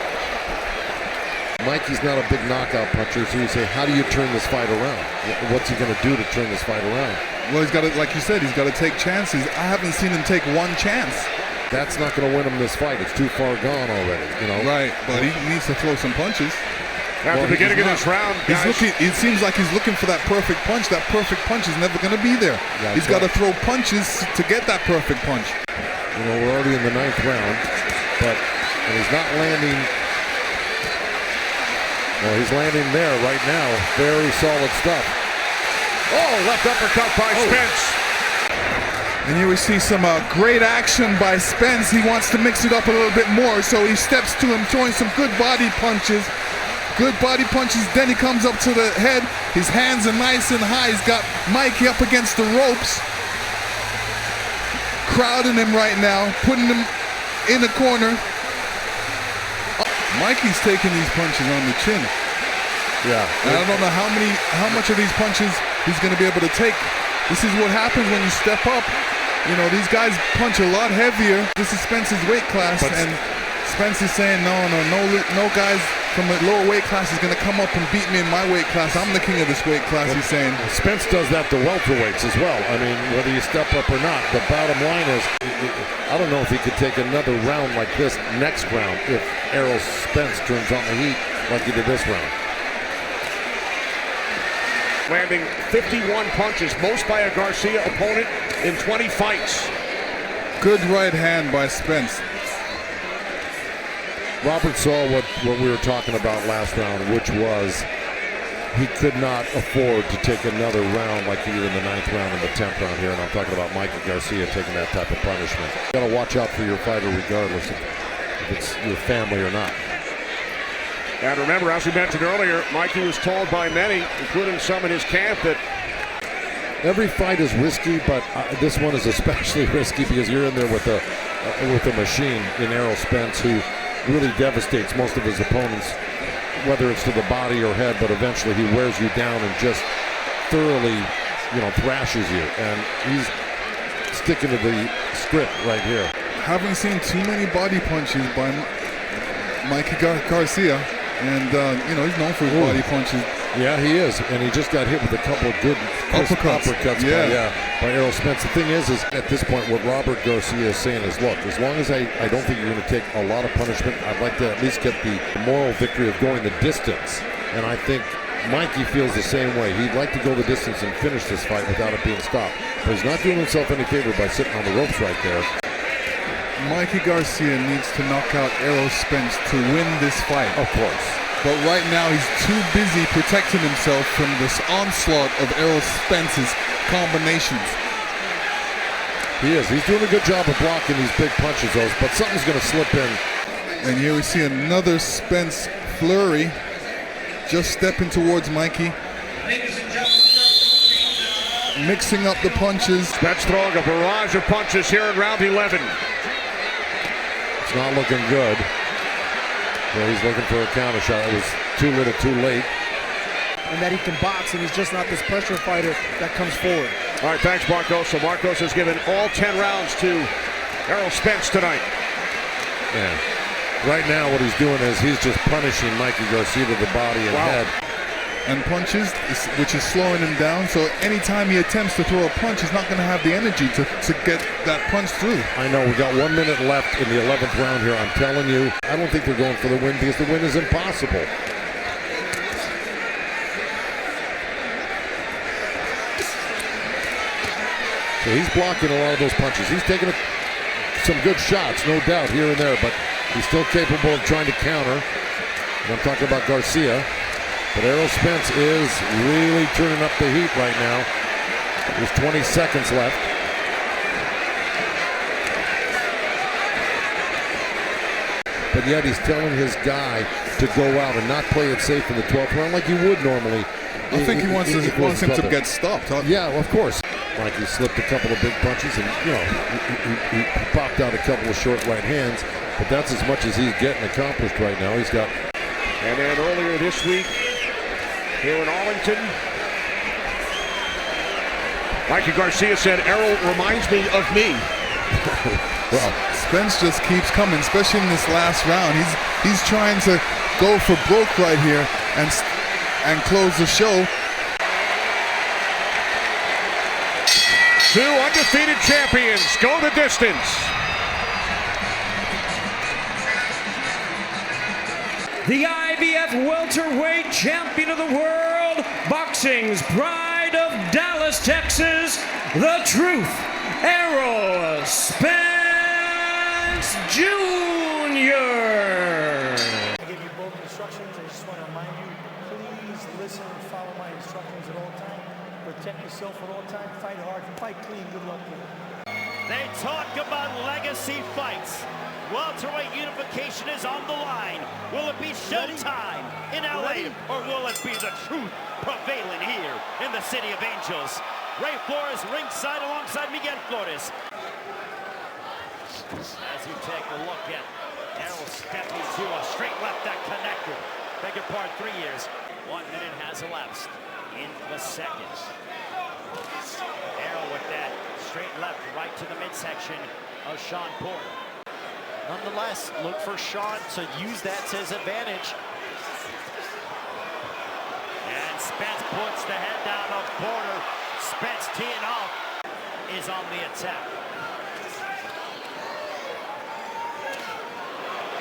Mikey's not a big knockout puncher, so you say, how do you turn this fight around? What's he going to do to turn this fight around? Well, he's got to, like you said, he's got to take chances. I haven't seen him take one chance. That's not going to win him this fight. It's too far gone already, Right, but he needs to throw some punches. At the beginning of this round, he's looking. It seems like he's looking for that perfect punch. That perfect punch is never going to be there. He's got to throw punches to get that perfect punch. You know, we're already in the 9th round, but he's not landing. Well, he's landing there right now. Very solid stuff. Oh, left uppercut by Spence. And here we see some great action by Spence. He wants to mix it up a little bit more, so he steps to him, throwing some good body punches. Good body punches, then he comes up to the head. His hands are nice and high. He's got Mikey up against the ropes. Crowding him right now, putting him in the corner. Mikey's taking these punches on the chin. Yeah. And I don't know how much of these punches he's going to be able to take. This is what happens when you step up. You know, these guys punch a lot heavier. This is Spence's weight class, and Spence is saying, no guys from the lower weight class is going to come up and beat me in my weight class. I'm the king of this weight class, he's saying. Spence does that to welterweights as well. I mean, whether you step up or not, the bottom line is, I don't know if he could take another round like this next round if Errol Spence turns on the heat like he did this round. Landing 51 punches, most by a Garcia opponent in 20 fights. Good right hand by Spence. Robert saw what we were talking about last round, which was he could not afford to take another round like he did in the 9th round and the 10th round here. And I'm talking about Mikey Garcia taking that type of punishment. You got to watch out for your fighter regardless if it's your family or not. And remember, as we mentioned earlier, Mikey was told by many, including some in his camp, that every fight is risky, but this one is especially risky because you're in there with a machine in Errol Spence who really devastates most of his opponents, whether it's to the body or head, but eventually he wears you down and just thoroughly, thrashes you. And he's sticking to the script right here. Haven't seen too many body punches by Mikey Garcia, and he's known for his body punches. Yeah, he is, and he just got hit with a couple of good uppercuts by Errol Spence. The thing is at this point, what Robert Garcia is saying is, look, as long as I don't think you're going to take a lot of punishment, I'd like to at least get the moral victory of going the distance. And I think Mikey feels the same way. He'd like to go the distance and finish this fight without it being stopped. But he's not doing himself any favor by sitting on the ropes right there. Mikey Garcia needs to knock out Errol Spence to win this fight. Of course. But right now he's too busy protecting himself from this onslaught of Errol Spence's combinations. He is. He's doing a good job of blocking these big punches, though, but something's going to slip in. And here we see another Spence flurry, just stepping towards Mikey. Mixing up the punches. Spence throwing a barrage of punches here in round 11. It's not looking good. Yeah, he's looking for a counter shot. It was too little, too late. And that he can box, and he's just not this pressure fighter that comes forward. All right, thanks, Marcos. So Marcos has given all 10 rounds to Errol Spence tonight. Yeah. Right now, what he's doing is he's just punishing Mikey Garcia to the body and head. And punches, which is slowing him down. So anytime he attempts to throw a punch, he's not going to have the energy to get that punch through. I know, we got 1 minute left in the 11th round here. I'm telling you, I don't think they're going for the win because the win is impossible. So he's blocking a lot of those punches. He's taking some good shots, no doubt, here and there, but he's still capable of trying to counter. And I'm talking about Garcia. But Errol Spence is really turning up the heat right now. There's 20 seconds left. But yet he's telling his guy to go out and not play it safe in the 12th round like you would normally. I think he wants him to get stopped. Yeah, well, of course. Mikey slipped a couple of big punches and, he popped out a couple of short right hands. But that's as much as he's getting accomplished right now. He's got... And then earlier this week, here in Arlington, Mikey Garcia said, Errol reminds me of me. Well, Spence just keeps coming, especially in this last round. He's trying to go for broke right here and close the show. Two undefeated champions go the distance. the IBF welterweight champion of the world, boxing's pride of Dallas, Texas, the truth, Errol Spence Jr. I give you both instructions. I just want to remind you, please listen and follow my instructions at all times. Protect yourself at all times. Fight hard. Fight clean. Good luck to you. They talk about legacy fights. Welterweight unification is on the line. Will it be showtime in LA, or will it be the truth prevailing here in the City of Angels? Ray Flores ringside alongside Miguel Flores. As you take a look at Errol stepping to a straight left that connected. Beg your pardon, 3 years. 1 minute has elapsed in the second. Errol with that straight left right to the midsection of Shawn Porter. Nonetheless, look for Shawn to use that to his advantage. And Spence puts the head down of Porter. Spence teeing off is on the attack.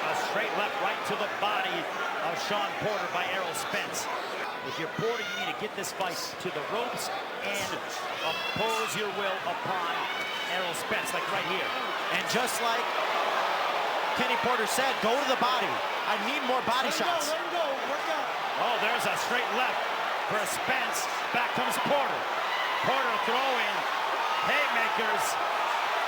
A straight left right to the body of Shawn Porter by Errol Spence. If you're Porter, you need to get this fight to the ropes and oppose your will upon Errol Spence, like right here. And just like Kenny Porter said, go to the body. I need more body shots. Let him go. Work out. Oh, there's a straight left for Spence. Back comes Porter. Porter throwing haymakers.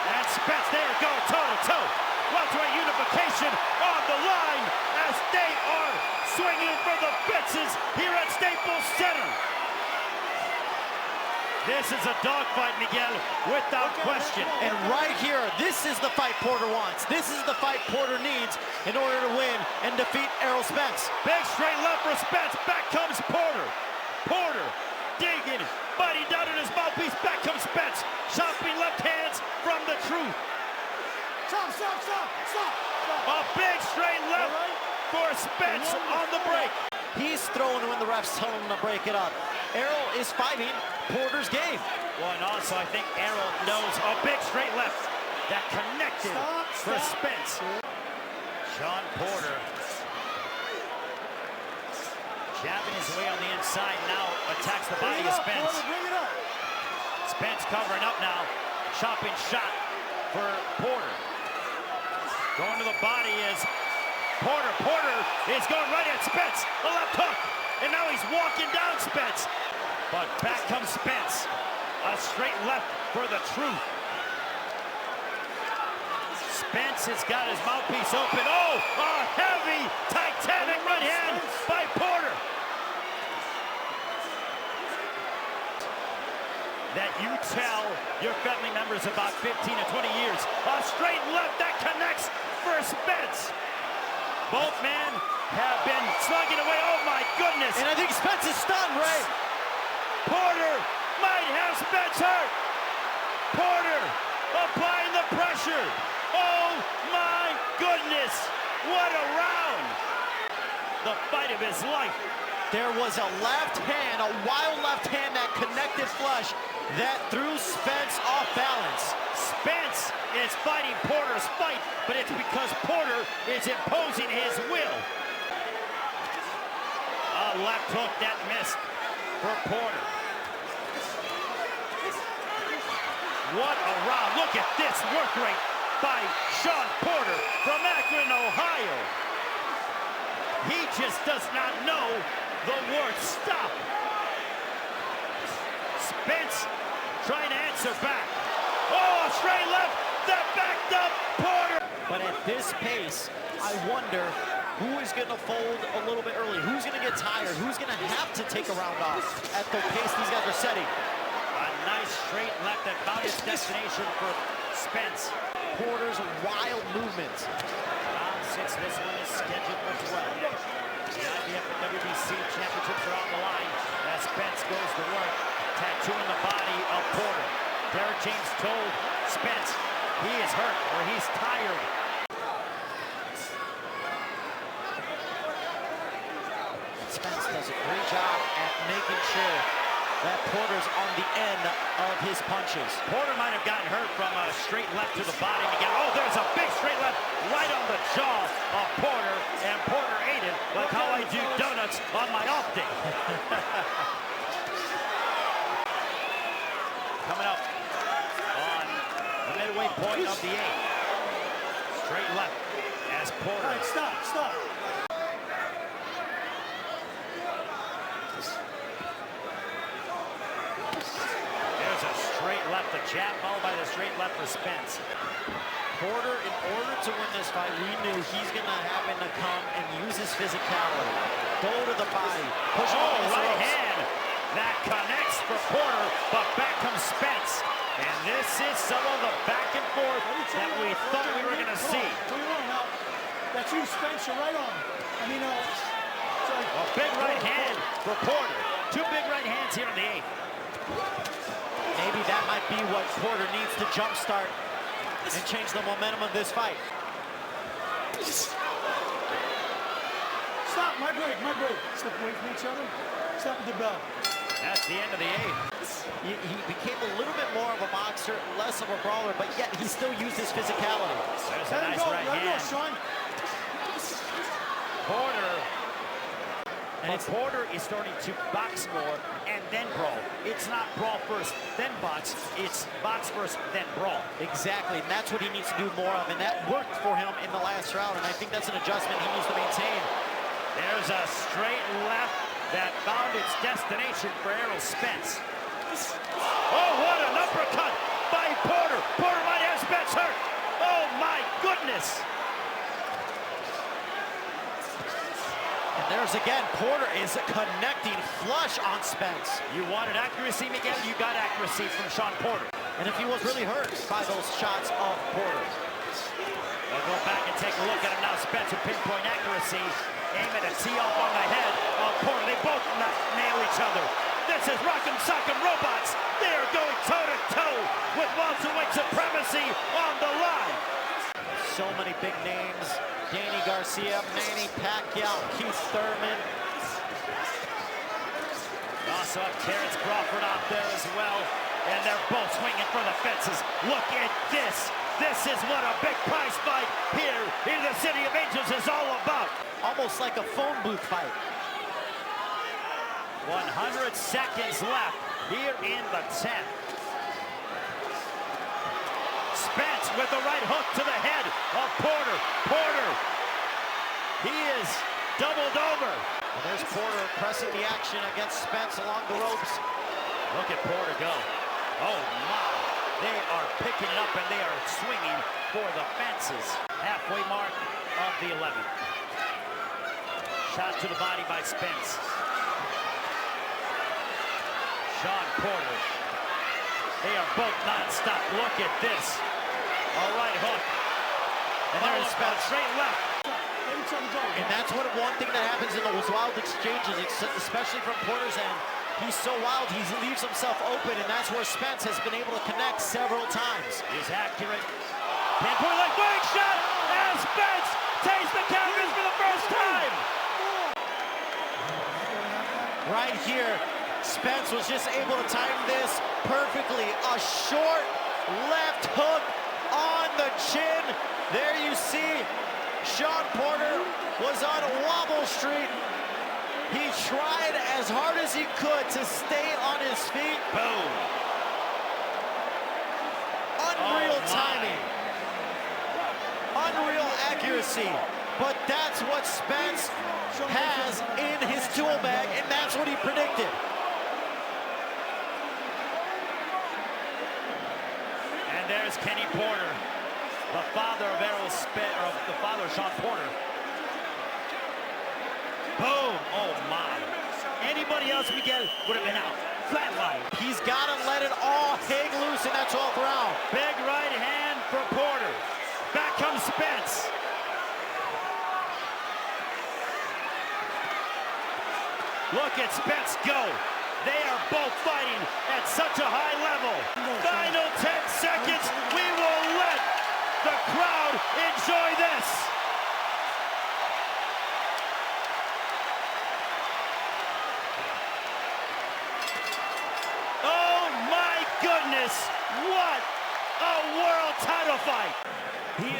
And Spence, there you go, toe-to-toe. Welterweight unification on the line as they are swinging for the fences here at Staples Center. This is a dogfight, Miguel, without question. And right here, this is the fight Porter wants. This is the fight Porter needs in order to win and defeat Errol Spence. Big straight left for Spence. Back comes Porter. Porter digging, biting down in his mouthpiece. Back comes Spence. Chopping left hands from the truth. Stop. A big straight left for Spence on the break. He's throwing when the refs tell him to break it up. Errol is fighting Porter's game. Well, and also I think Errol knows a big straight left that connected for Spence. Shawn Porter jabbing his way on the inside, now attacks the body of Spence. Spence covering up now, chopping shot for Porter. Going to the body is Porter. Porter is going right at Spence. The left hook. And now he's walking down Spence. But back comes Spence. A straight left for the truth. Spence has got his mouthpiece open. Oh, a heavy, titanic right hand by Porter. That you tell your family members about 15 to 20 years. A straight left that connects for Spence. Both men have been slugging away. Oh my goodness. And I think Spence is stunned, Ray. Porter might have Spence hurt. Porter applying the pressure. Oh my goodness. What a round. The fight of his life. There was a left hand, a wild left hand that connected flush that threw Spence off balance. Spence is fighting Porter's fight, but it's because Porter is imposing his will. A left hook that missed for Porter. What a round. Look at this work rate by Shawn Porter from Akron, Ohio. He just does not know the word stop. Spence trying to answer back. Oh, a straight left that backed up Porter. But at this pace, I wonder who is going to fold a little bit early. Who's going to get tired? Who's going to have to take a round off at the pace these guys are setting? A nice straight left that found its destination for Spence. Porter's wild movement. Since this one is scheduled for 12. The IBF and WBC championships are on the line as Spence goes to work, tattooing the body of Porter. Derek James told Spence he is hurt or he's tired. Spence does a great job at making sure that Porter's on the end of his punches. Porter might have gotten hurt from a straight left to the body. Again, oh, there's a big straight left right on the jaw of Porter, and Porter ate it like how I do donuts on my off day. Coming up on the midway point of the 8th. Straight left as Porter. All right, stop. There's a straight left, the jab followed by the straight left for Spence. Porter, in order to win this fight, we knew he's going to have to come and use his physicality. Go to the body. Push him against the right ropes. hand. That connects for Porter, but back comes Spence. And this is some of the back and forth that we thought we were going to see. That's you, Spence. You're right on. I mean, a big right hand for Porter. 2 big right hands here in the 8th. Maybe that might be what Porter needs to jumpstart and change the momentum of this fight. Stop, my break. Step away from each other. Stop at the bell. That's the end of the 8th. He became a little bit more of a boxer, less of a brawler, but yet he still used his physicality. There's a nice right hand. Shawn. Porter. And Porter is starting to box more and then brawl. It's not brawl first, then box. It's box first, then brawl. Exactly, and that's what he needs to do more of, and that worked for him in the last round, and I think that's an adjustment he needs to maintain. There's a straight left that found its destination for Errol Spence. Oh, what an uppercut by Porter. Porter might have Spence hurt. Oh, my goodness. And there's again, Porter is connecting flush on Spence. You wanted accuracy, Miguel, you got accuracy from Shawn Porter. And if he was really hurt by those shots of Porter. We'll go back and take a look at him now. Spence with pinpoint accuracy, aiming to tee off on the head of Porter. They both nail each other. This is Rock'em Sock'em Robots. They are going toe-to-toe with welterweight supremacy on the line. So many big names. Danny Garcia, Manny Pacquiao, Keith Thurman. Also have Terrence Crawford out there as well. And they're both swinging for the fences. Look at this. This is what a big prize fight here in the City of Angels is all about. Almost like a phone booth fight. 100 seconds left here in the 10th. Spence with the right hook to the head of Porter. Porter, he is doubled over. And there's Porter pressing the action against Spence along the ropes. Look at Porter go. Oh my, they are picking it up and they are swinging for the fences. Halfway mark of the 11th. Shot to the body by Spence. Shawn Porter. They are both non-stop. Look at this. All right, hook. And there's Spence. Straight left. And that's one thing that happens in those wild exchanges, especially from Porter's end. He's so wild, he leaves himself open, and that's where Spence has been able to connect several times. He's accurate. Pinpoint leg break shot, and Spence takes the canvas for the first time. Right here, Spence was just able to time this perfectly. A short left hook on the chin. There you see Shawn Porter was on Wobble Street. He tried as hard as he could to stay on his feet. Boom. Unreal timing. Unreal accuracy. But that's what Spence has in his tool bag, and that's what he predicted. And there's Kenny Porter, the father of Errol Spence, or the father of Shawn Porter. Boom! Oh my! Anybody else we get would have been out. Flatline. He's got to let it all hang loose in that 12th round. Big right hand for Porter. Back comes Spence. Look at Spence go. They are both fighting at such a high level. Final 10 seconds. We will let the crowd enjoy this. title fight. He